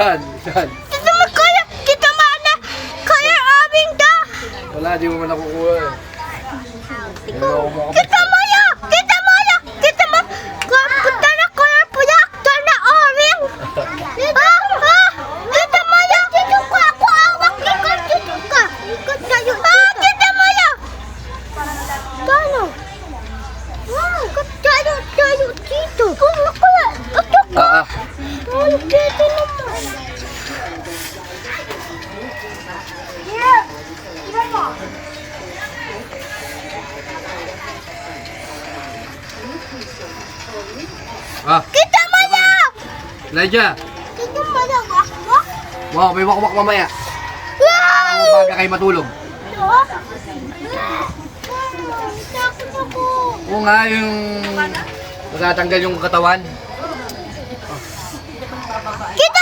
Saan? Saan? Kita mo kaya, kita mo na, kaya aming da. Wala, di mo man nakukuha eh. Kita mo ya, kita mo ya, kita mo. Punta na kaya projector na aming. Kita mo ya, dito ka, ako awak, ikot dito ka. Ikot tayo dito. Kita mo ya. Paano? Ikot tayo dito. Ako ya, ito ka. Dito naman. Kita mo ya. Elijah! Kita mo ya, ako. Wow, may wakwak mamaya. Wow! Baga kayo matulog. Takot ako. Oo nga, yung matatanggal yung katawan. Kita